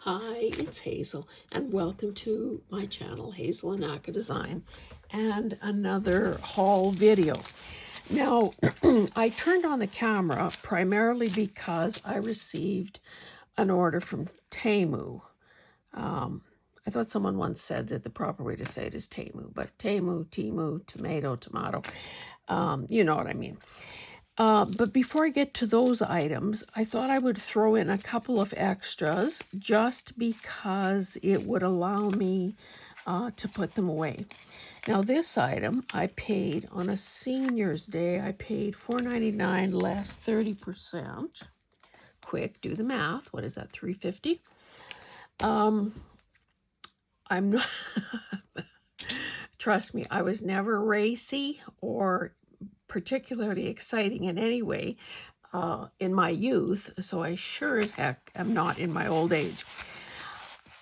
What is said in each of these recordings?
Hi, it's Hazel, and welcome to my channel, Hazel and Aka Design, and another haul video. Now, I turned on the camera primarily because I received an order from Temu. I thought someone once said that the proper way to say it is Temu, but Temu, tomato, you know what I mean. But before I get to those items, I thought I would throw in a couple of extras just because it would allow me to put them away. Now this item I paid on a senior's day. I paid $4.99 less 30%. Quick, do the math. What is that, $3.50? I'm not, trust me, I was never racy or particularly exciting in any way in my youth, so I sure as heck am not in my old age.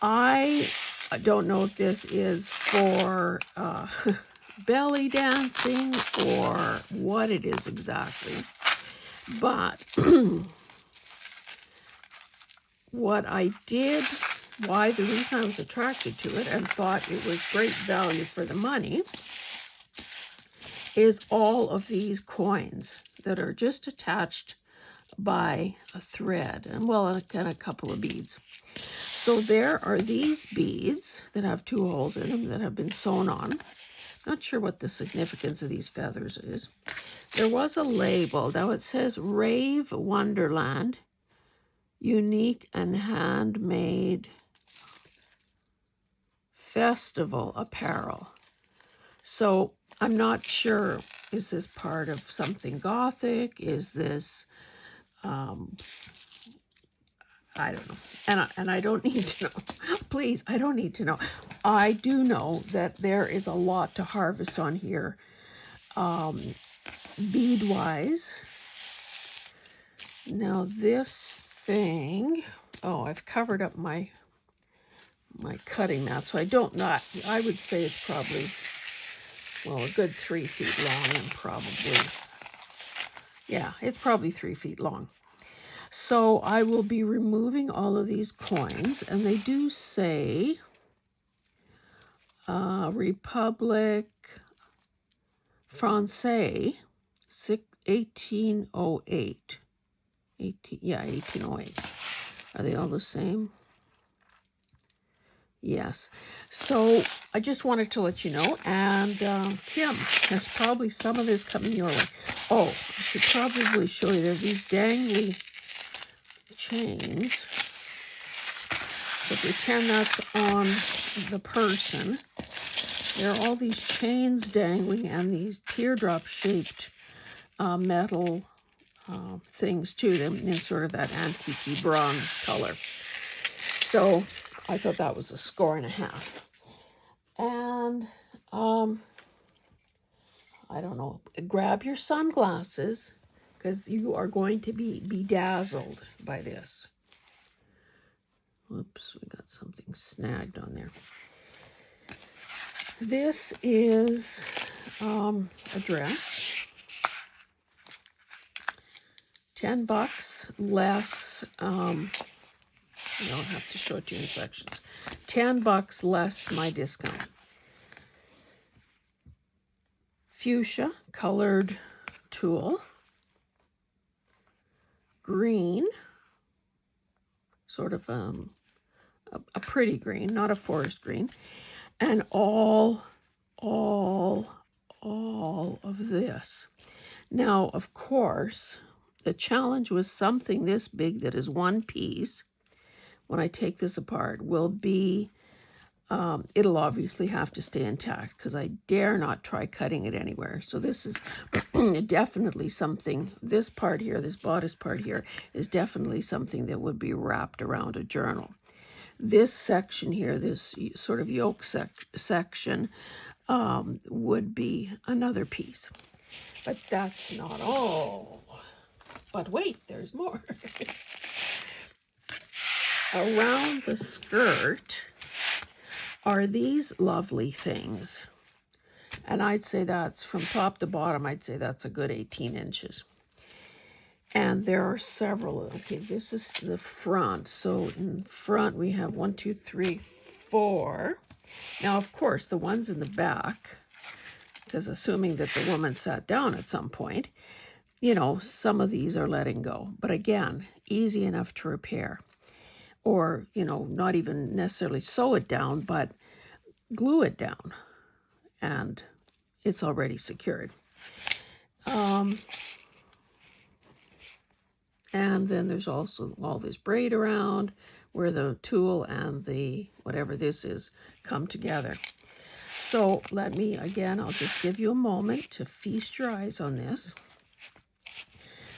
I don't know if this is for belly dancing or what it is exactly, but what I did, the reason I was attracted to it and thought it was great value for the money is all of these coins that are just attached by a thread and a couple of beads. So there are these beads that have 2 holes in them that have been sewn on. Not sure what the significance of these feathers is. There was a label. Now it says Rave Wonderland, unique and handmade festival apparel. So I'm not sure, is this part of something gothic? Is this, I don't know. And I don't need to know. Please, I don't need to know. I do know that there is a lot to harvest on here, bead-wise. Now this thing, I've covered up my cutting mat, so I don't know. I would say it's probably, a good 3 feet long and it's probably 3 feet long. So I will be removing all of these coins, and they do say Republic Française, 1808. 1808. Are they all the same? Yes. So I just wanted to let you know. And Kim, there's probably some of this coming your way. I should probably show you. There are these dangly chains. So pretend that's on the person. There are all these chains dangling and these teardrop-shaped metal things to them in sort of that antique bronze color. So I thought that was a 1.5 scores. And I don't know, grab your sunglasses because you are going to be bedazzled by this. Whoops, we got something snagged on there. This is a dress. $10 less. I don't have to show it to you in sections. $10 less my discount. Fuchsia colored tulle. Green, sort of a pretty green, not a forest green. And all of this. Now, of course, the challenge with something this big that is one piece, when I take this apart, will be, it'll obviously have to stay intact because I dare not try cutting it anywhere. So this is definitely something, this part here, this bodice part here, is definitely something that would be wrapped around a journal. This section here, this sort of yoke section, would be another piece. But that's not all. But wait, there's more. Around the skirt are these lovely things. And I'd say that's, from top to bottom, I'd say that's a good 18 inches. And there are several. Okay, this is the front. So in front we have 1, 2, 3, 4. Now, of course, the ones in the back, because assuming that the woman sat down at some point, you know, some of these are letting go. But again, easy enough to repair. Or, you know, not even necessarily sew it down, but glue it down. And it's already secured. And then there's also all this braid around where the tulle and the whatever this is come together. So let me, again, I'll just give you a moment to feast your eyes on this.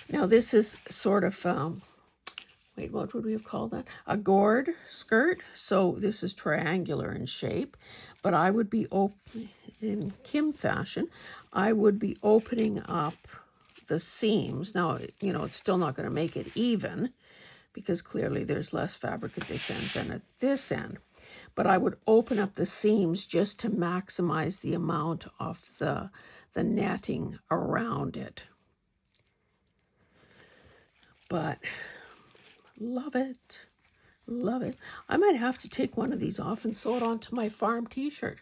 Now this is sort of, wait, what would we have called that? A gourd skirt. So this is triangular in shape, but I would be in Kim fashion, I would be opening up the seams. Now, you know, it's still not going to make it even because clearly there's less fabric at this end than at this end. But I would open up the seams just to maximize the amount of the netting around it. But love it. Love it. I might have to take one of these off and sew it onto my farm t-shirt.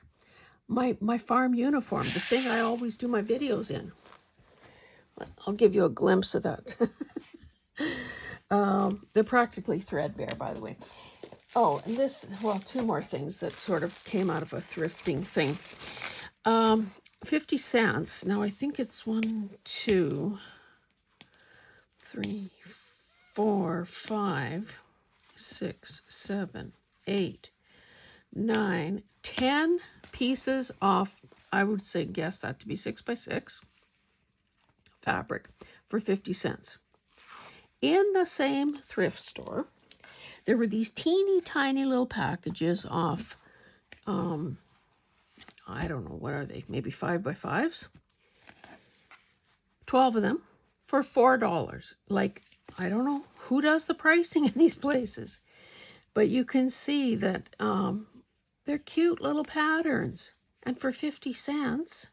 My farm uniform, the thing I always do my videos in. I'll give you a glimpse of that. They're practically threadbare, by the way. Oh, and this, well, two more things that sort of came out of a thrifting thing. 50 cents. Now, I think it's 1, 2, 3, 4, 5, 6, 7, 8, 9, 10 pieces of, I would say, guess that to be 6 by 6 fabric for 50 cents. In the same thrift store, there were these teeny tiny little packages of, I don't know, what are they? Maybe 5 by 5s? 12 of them for $4. Like, I don't know who does the pricing in these places, but you can see that they're cute little patterns. And for 50 cents,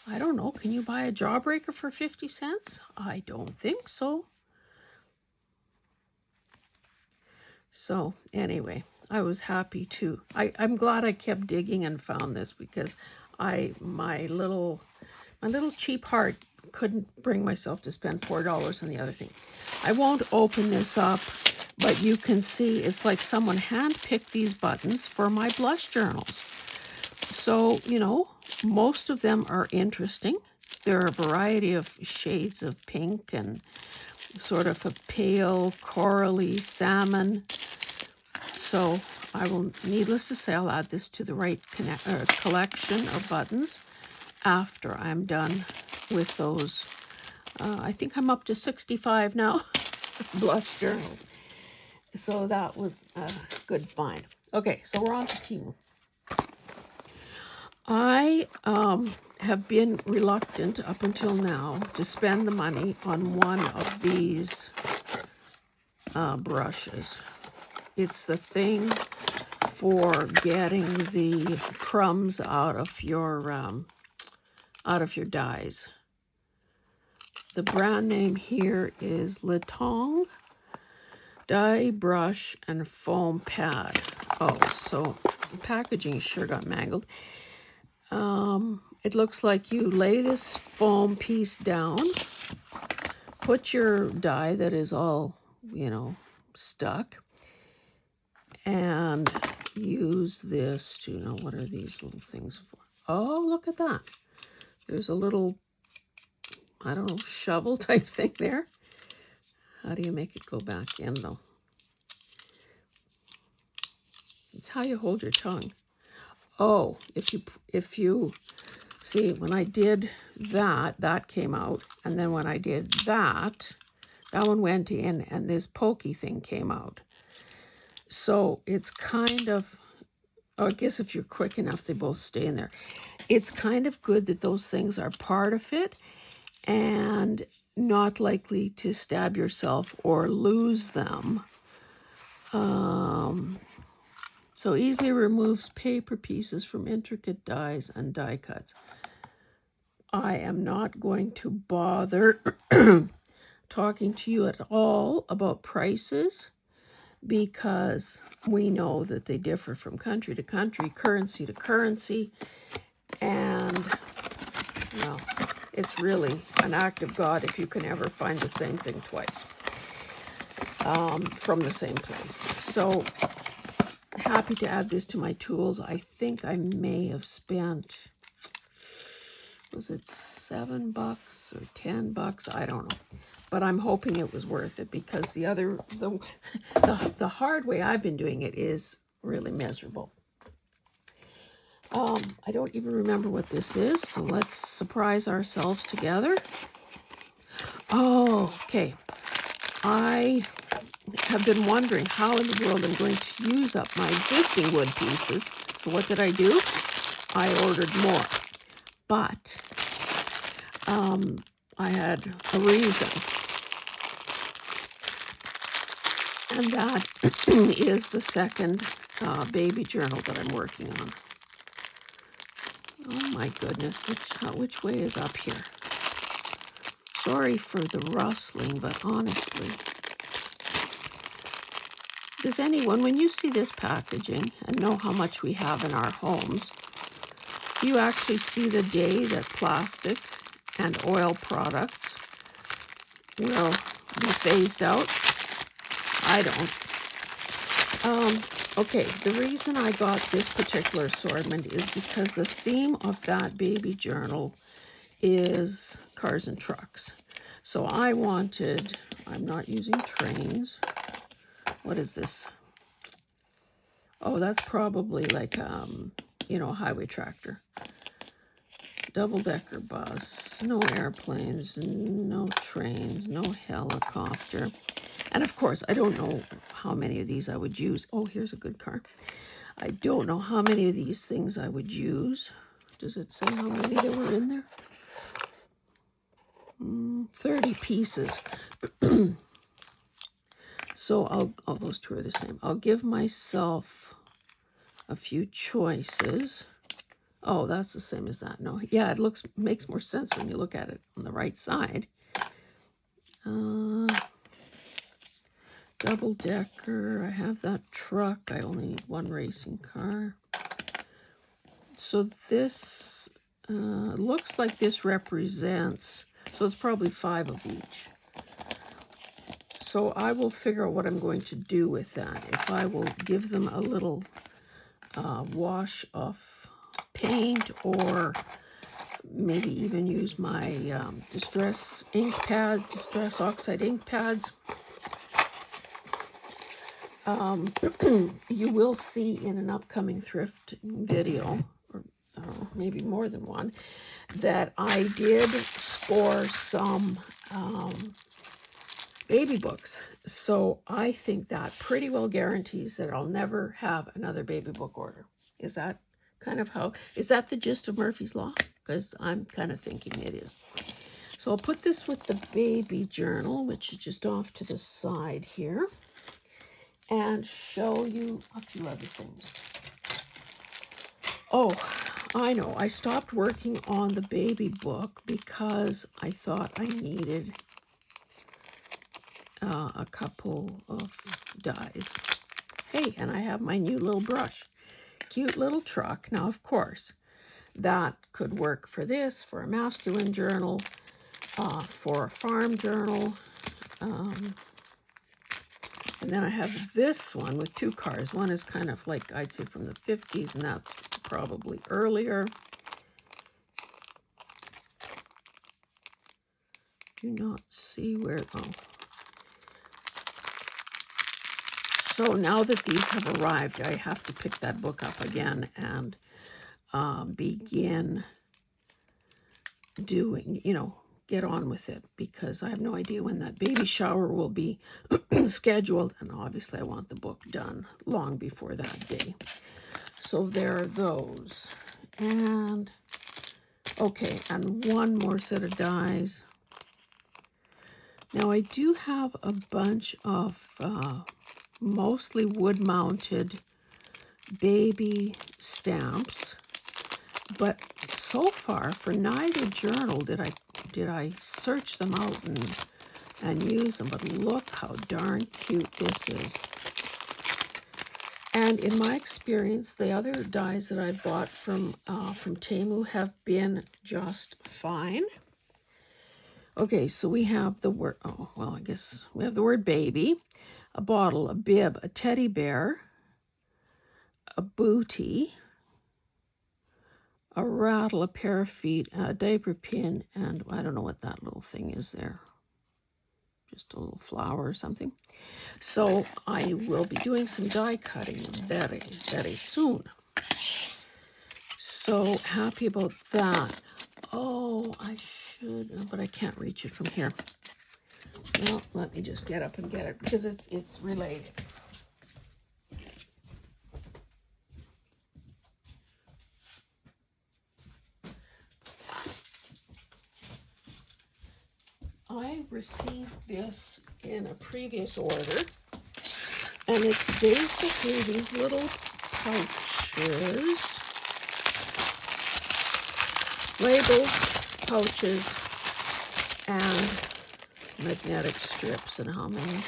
I don't know, can you buy a jawbreaker for 50 cents? I don't think so. So anyway, I was happy to. I'm glad I kept digging and found this because my little cheap heart couldn't bring myself to spend $4 on the other thing. I won't open this up, but you can see it's like someone handpicked these buttons for my blush journals. So, you know, most of them are interesting. There are a variety of shades of pink and sort of a pale corally salmon. So I will, needless to say, I'll add this to the right collection of buttons after I'm done with those. I think I'm up to 65 now, blush journals. So that was a good find. Okay, so we're on to Temu. I have been reluctant up until now to spend the money on one of these brushes. It's the thing for getting the crumbs out of your dyes. The brand name here is Letong Dye Brush and Foam Pad. Oh, so the packaging sure got mangled. It looks like you lay this foam piece down, put your dye that is all, you know, stuck, and use this to, now what are these little things for? Oh, look at that. There's a little, I don't know, shovel type thing there. How do you make it go back in though? It's how you hold your tongue. Oh, if you see, when I did that came out, and then when I did that one went in, and this pokey thing came out. So it's kind of, oh, I guess if you're quick enough, they both stay in there. It's kind of good that those things are part of it and not likely to stab yourself or lose them. So easily removes paper pieces from intricate dies and die cuts. I am not going to bother talking to you at all about prices, because we know that they differ from country to country, currency to currency, and, well, it's really an act of God if you can ever find the same thing twice from the same place. So, happy to add this to my tools. I think I may have spent, was it $7 or $10? I don't know. But I'm hoping it was worth it, because the hard way I've been doing it is really miserable. I don't even remember what this is, so let's surprise ourselves together. Oh, okay. I have been wondering how in the world I'm going to use up my existing wood pieces. So what did I do? I ordered more. But I had a reason. And that is the second baby journal that I'm working on. Oh my goodness, which way is up here? Sorry for the rustling, but honestly, does anyone, when you see this packaging and know how much we have in our homes, do you actually see the day that plastic and oil products will be phased out? I don't. Okay, the reason I got this particular assortment is because the theme of that baby journal is cars and trucks. So I wanted, I'm not using trains. What is this? Oh, that's probably like, you know, a highway tractor. Double-decker bus, no airplanes, no trains, no helicopter. And of course, I don't know how many of these I would use. Oh, here's a good car. I don't know how many of these things I would use. Does it say how many there were in there? 30 pieces. So those two are the same. I'll give myself a few choices. Oh, that's the same as that. No, yeah, it makes more sense when you look at it on the right side. Double-decker, I have that truck. I only need one racing car. So this looks like this represents, so it's probably 5 of each. So I will figure out what I'm going to do with that. If I will give them a little wash of paint, or maybe even use my distress oxide ink pads. You will see in an upcoming thrift video, or maybe more than one, that I did score some baby books. So I think that pretty well guarantees that I'll never have another baby book order. Is that kind of is that the gist of Murphy's Law? Because I'm kind of thinking it is. So I'll put this with the baby journal, which is just off to the side here, and show you a few other things. Oh, I know. I stopped working on the baby book because I thought I needed a couple of dies. Hey, and I have my new little brush. Cute little truck. Now, of course, that could work for this, for a masculine journal, for a farm journal. And then I have this one with 2 cars. One is kind of like, I'd say, from the 50s, and that's probably earlier. Do not see where, oh. So now that these have arrived, I have to pick that book up again and begin doing, get on with it, because I have no idea when that baby shower will be scheduled, and obviously I want the book done long before that day. So there are those. And, okay, and one more set of dies. Now I do have a bunch of mostly wood-mounted baby stamps, but so far for neither journal did I search them out and and use them, but look how darn cute this is. And in my experience, the other dies that I bought from Temu have been just fine. Okay, so we have the word, oh, well, I guess we have the word baby, a bottle, a bib, a teddy bear, a booty, a rattle, a pair of feet, a diaper pin, and I don't know what that little thing is there. Just a little flower or something. So I will be doing some die cutting very, very soon. So happy about that. Oh, I should, but I can't reach it from here. Well, let me just get up and get it because it's related. I received this in a previous order, and it's basically these little pouches, labels, pouches, and magnetic strips. And how many?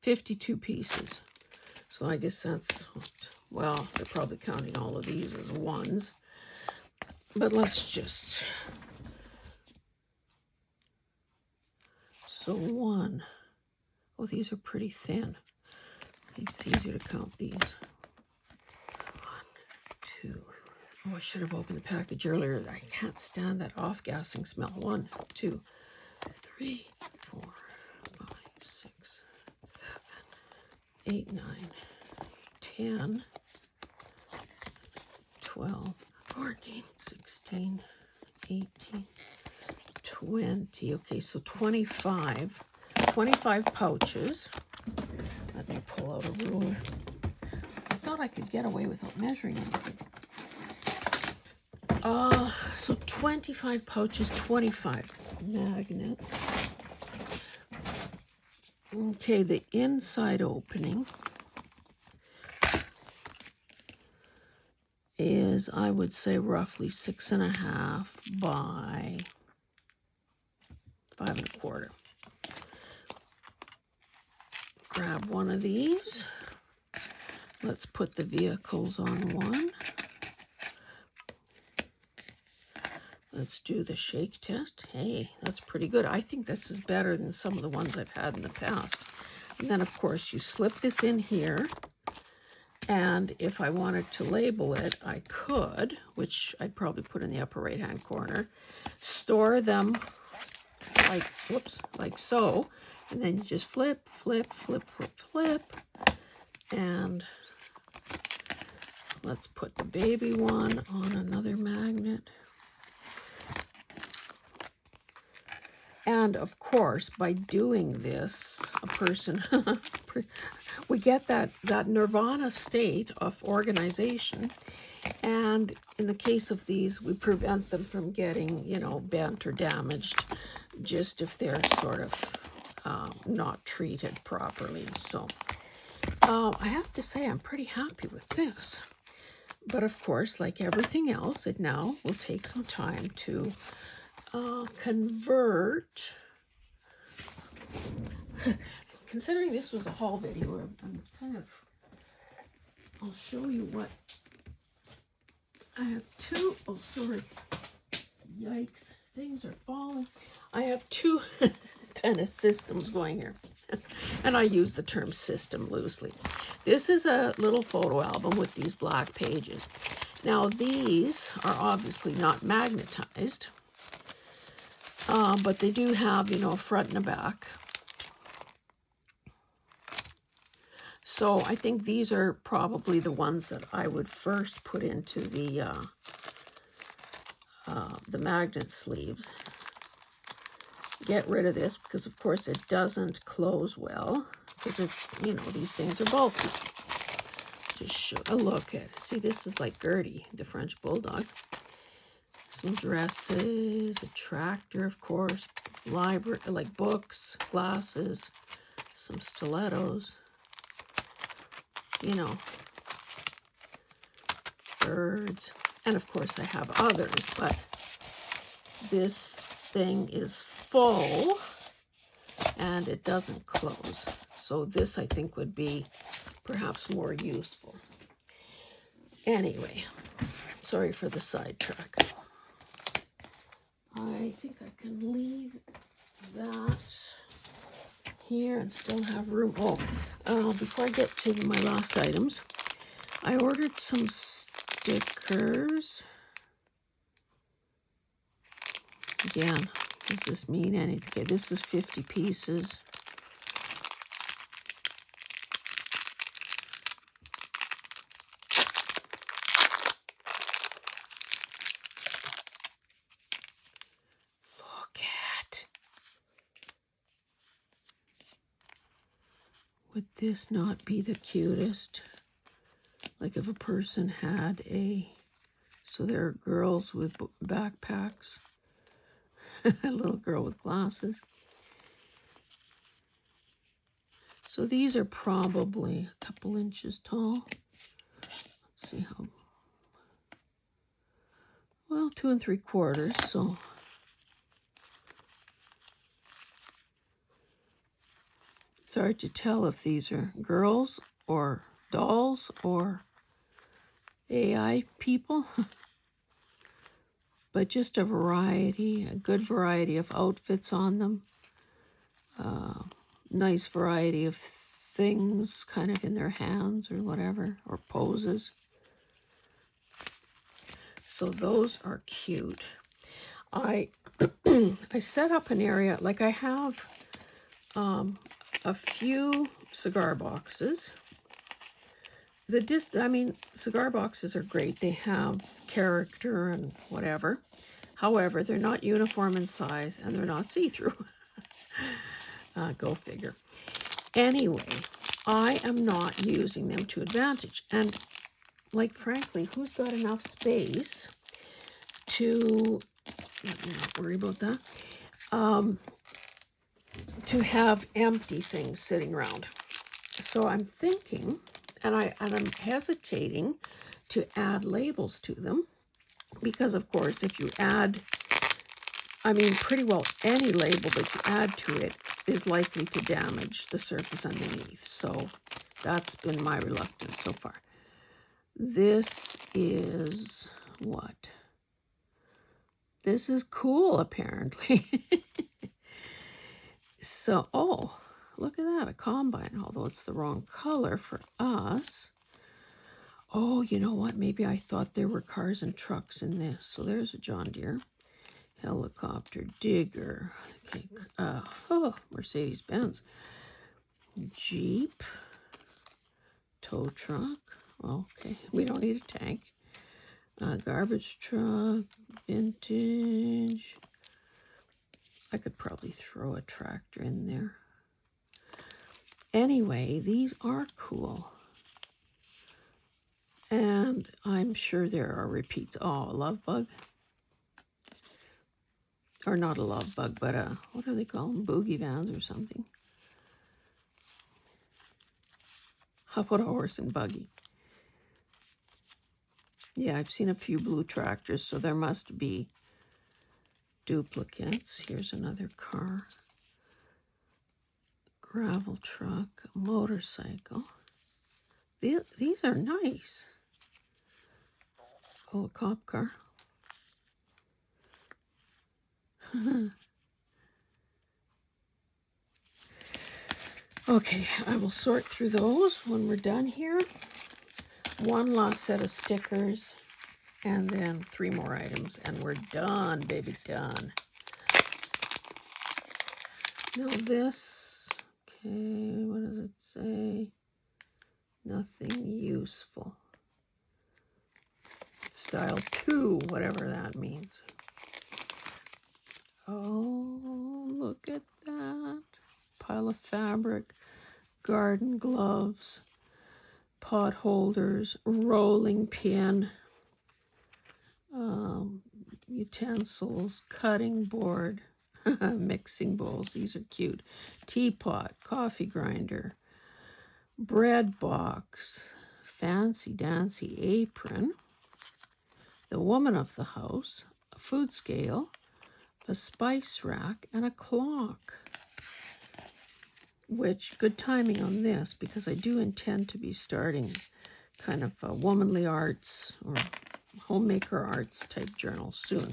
52 pieces. So I guess that's, well, they're probably counting all of these as ones. But let's just... So one. Oh, these are pretty thin. It's easier to count these. 1, 2. Oh, I should have opened the package earlier. I can't stand that off-gassing smell. 1, 2, 3, 4, 5, 6, 7, 8, 9, 10, 12, 14, 16, 18, 20. Okay, so 25 pouches. Let me pull out a ruler. I thought I could get away without measuring anything. So 25 pouches, 25 magnets. Okay, the inside opening is, I would say, roughly 6.5 by 5.25. Grab one of these. Let's put the vehicles on one. Let's do the shake test. Hey, that's pretty good. I think this is better than some of the ones I've had in the past. And then, of course, you slip this in here. And if I wanted to label it, I could, which I'd probably put in the upper right-hand corner. Store them like, whoops, like so. And then you just flip, flip, flip, flip, flip. And let's put the baby one on another magnet. And of course, by doing this, a person, we get that nirvana state of organization. And in the case of these, we prevent them from getting, bent or damaged, just if they're sort of not treated properly. So I have to say I'm pretty happy with this. But of course, like everything else, it now will take some time to convert. Considering this was a haul video, I'm kind of, I'll show you what I have. Two, oh sorry, yikes, things are falling. I have two kind of systems going here, and I use the term system loosely. This is a little photo album with these black pages. Now these are obviously not magnetized, but they do have, a front and a back. So I think these are probably the ones that I would first put into the magnet sleeves. Get rid of this because, of course, it doesn't close well because it's, these things are bulky. Just show a look at it. See, this is like Gertie, the French Bulldog. Some dresses, a tractor, of course, library, like books, glasses, some stilettos, birds. And of course I have others, but this thing is full and it doesn't close. So this, I think, would be perhaps more useful. Anyway, sorry for the sidetrack. I think I can leave that here and still have room. Before I get to my last items, I ordered some stickers. Again, does this mean anything? Okay, this is 50 pieces. Look at. Would this not be the cutest? Like if a person had so there are girls with backpacks. A little girl with glasses. So these are probably a couple inches tall. Let's see how, well, 2 3/4, so. It's hard to tell if these are girls or dolls or AI people. But just a variety, a good variety of outfits on them. Nice variety of things kind of in their hands or whatever, or poses. So those are cute. I set up an area, like I have a few cigar boxes. Cigar boxes are great. They have character and whatever. However, they're not uniform in size and they're not see-through. Go figure. Anyway, I am not using them to advantage. And like, frankly, who's got enough space to, let me not worry about that, to have empty things sitting around. So I'm thinking, and I'm hesitating to add labels to them, because of course if you add, pretty well any label that you add to it is likely to damage the surface underneath. So that's been my reluctance so far. This is what? This is cool, apparently. So, oh, look at that, a combine, although it's the wrong color for us. Oh, you know what? Maybe I thought there were cars and trucks in this. So there's a John Deere, helicopter, digger, okay, Mercedes-Benz, Jeep, tow truck. Okay, we don't need a tank. Garbage truck, vintage. I could probably throw a tractor in there. Anyway, these are cool. And I'm sure there are repeats. Oh, a love bug. Or not a love bug, but what do they call them? Boogie vans or something. How about a horse and buggy? Yeah, I've seen a few blue tractors, so there must be duplicates. Here's another car. Gravel truck, a motorcycle. These are nice. Oh, a cop car. Okay, I will sort through those when we're done here. One last set of stickers, and then 3 more items, and we're done, baby, done. Now this, okay, what does it say? Nothing useful. Style 2, whatever that means. Oh, look at that. Pile of fabric, garden gloves, pot holders, rolling pin, utensils, cutting board, mixing bowls. These are cute. Teapot, coffee grinder, bread box, fancy dancy apron, the woman of the house, a food scale, a spice rack, and a clock. Which, good timing on this, because I do intend to be starting kind of a womanly arts or homemaker arts type journal soon.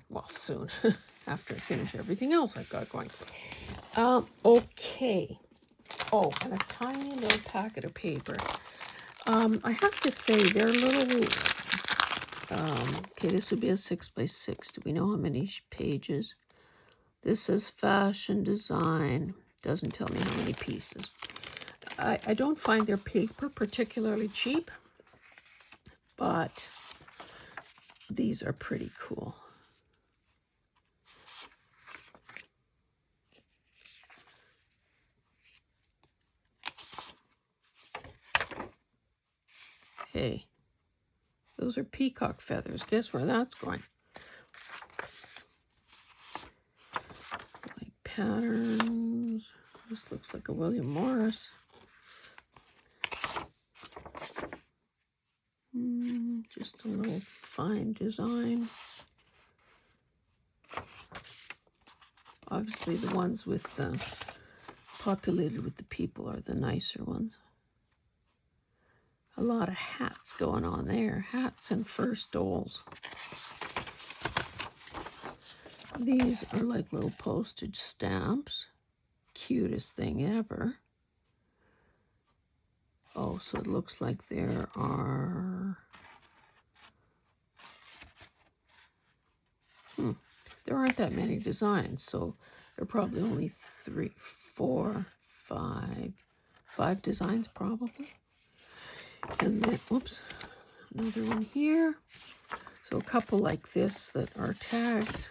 Well, soon, after I finish everything else I've got going. Okay. Oh, and a tiny little packet of paper. I have to say, they're little... okay, this would be a 6x6. Do we know how many pages? This says fashion design. Doesn't tell me how many pieces. I don't find their paper particularly cheap, but these are pretty cool. Hey, those are peacock feathers. Guess where that's going? Like patterns. This looks like a William Morris. Just a little fine design. Obviously the ones with populated with the people are the nicer ones. A lot of hats going on there. Hats and fur stoles. These are like little postage stamps. Cutest thing ever. Oh, so it looks like there are... there aren't that many designs, so there are probably only 3, 4, 5 designs probably. And then, whoops, another one here. So a couple like this that are tags,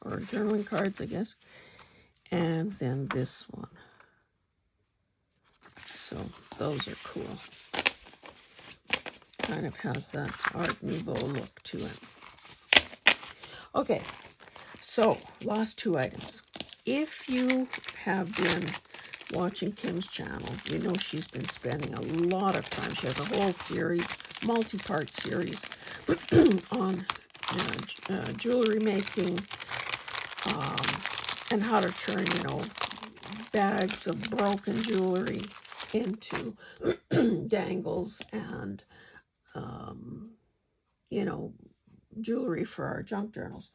or journaling cards, I guess. And then this one. So those are cool. Kind of has that Art Nouveau look to it. Okay, so last 2 items. If you have been watching Kim's channel, you know she's been spending a lot of time. She has a whole series, multi-part series on jewelry making and how to turn, bags of broken jewelry into dangles and, jewelry for our junk journals.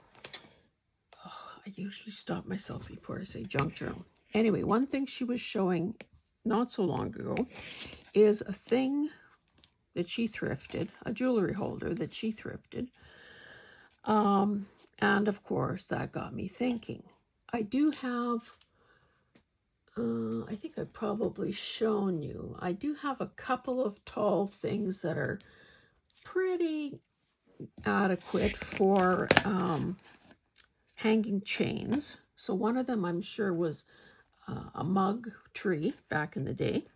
I usually stop myself before I say junk journal. Anyway, one thing she was showing not so long ago is a thing that she thrifted, a jewelry holder that she thrifted. And of course, that got me thinking. I do have, I think I've probably shown you, I do have a couple of tall things that are pretty adequate for hanging chains. So one of them I'm sure was a mug tree back in the day.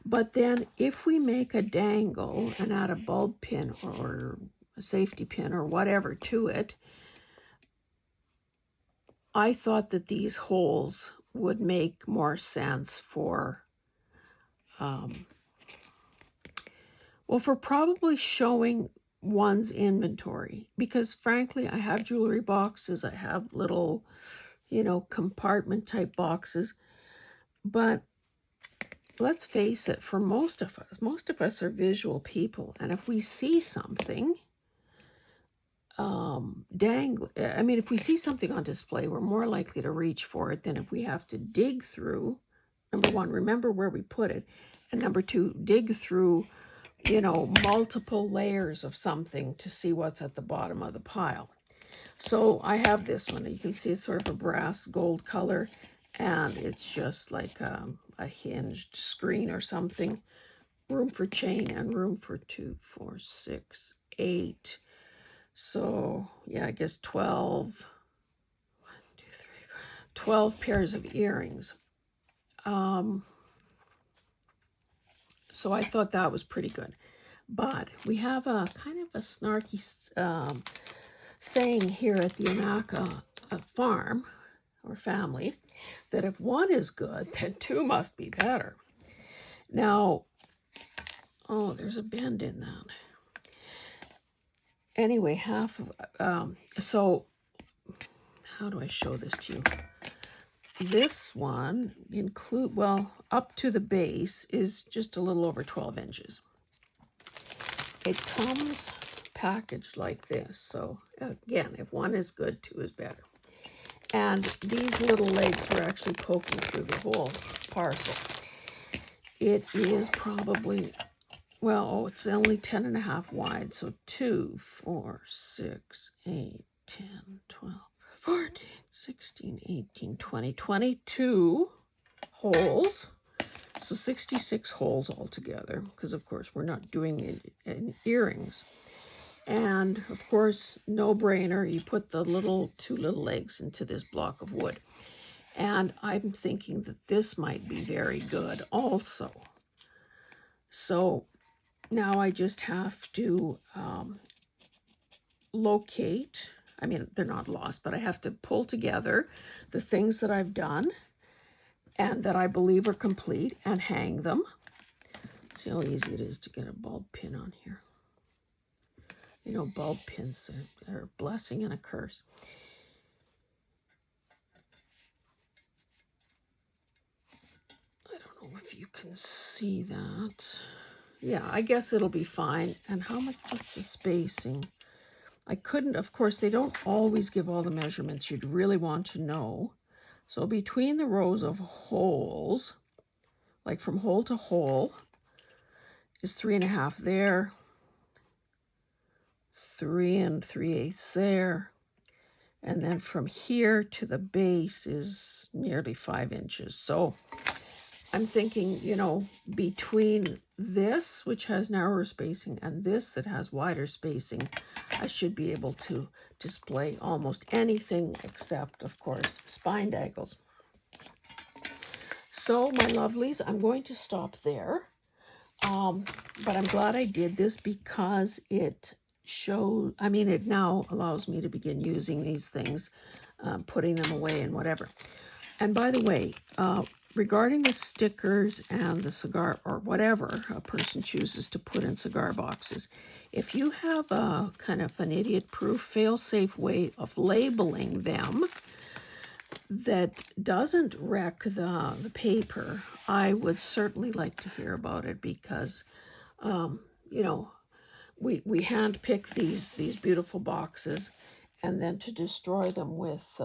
But then if we make a dangle and add a bulb pin or a safety pin or whatever to it, I thought that these holes would make more sense for, for probably showing one's inventory. Because frankly, I have jewelry boxes, I have little, compartment type boxes. But let's face it, for most of us are visual people. And if we see something, if we see something on display, we're more likely to reach for it than if we have to dig through. Number one, remember where we put it. And number two, dig through, multiple layers of something to see what's at the bottom of the pile. So I have this one. You can see it's sort of a brass gold color, and it's just like a hinged screen or something. Room for chain and room for 2, 4, 6, 8. So, yeah, I guess 12 pairs of earrings. So I thought that was pretty good. But we have a kind of a snarky saying here at the Anaka farm or family that if one is good, then 2 must be better. Now, oh, there's a bend in that. anyway, so how do I show this to you? This one up to the base is just a little over 12 inches. It comes packaged like this. So again, if one is good, two is better. And these little legs were actually poking through the whole parcel. It is probably, it's only 10.5 wide. So 2, 4, 6, 8, 10, 12, 14, 16, 18, 20, 22 holes. So 66 holes altogether, because of course we're not doing it in earrings. And of course, no brainer, you put the two little legs into this block of wood. And I'm thinking that this might be very good also. So now I just have to locate, they're not lost, but I have to pull together the things that I've done and that I believe are complete and hang them. See how easy it is to get a bulb pin on here. You know, bulb pins are a blessing and a curse. I don't know if you can see that. Yeah, I guess it'll be fine. And what's the spacing? I couldn't, of course, they don't always give all the measurements you'd really want to know. So between the rows of holes, like from hole to hole, is 3.5 there, 3 3/8 there, and then from here to the base is nearly 5 inches. So I'm thinking, between this, which has narrower spacing, and this that has wider spacing, I should be able to display almost anything except, of course, spine daggles. So, my lovelies, I'm going to stop there. But I'm glad I did this because it now allows me to begin using these things, putting them away and whatever. And by the way, regarding the stickers and the cigar, or whatever a person chooses to put in cigar boxes, if you have a kind of an idiot-proof, fail-safe way of labeling them that doesn't wreck the paper, I would certainly like to hear about it, because, we handpick these beautiful boxes, and then to destroy them with,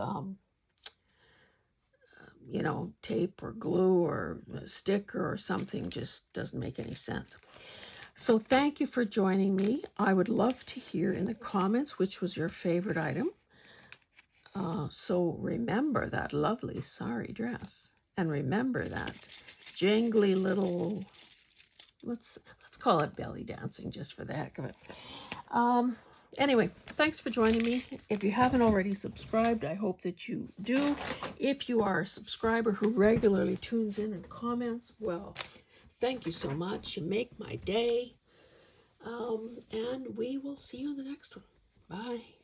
tape or glue or a sticker or something just doesn't make any sense. So thank you for joining me. I would love to hear in the comments which was your favorite item. So remember that lovely sari dress, and remember that jangly little, let's call it belly dancing just for the heck of it. Anyway, thanks for joining me. If you haven't already subscribed, I hope that you do. If you are a subscriber who regularly tunes in and comments, well, thank you so much. You make my day. And we will see you in the next one. Bye.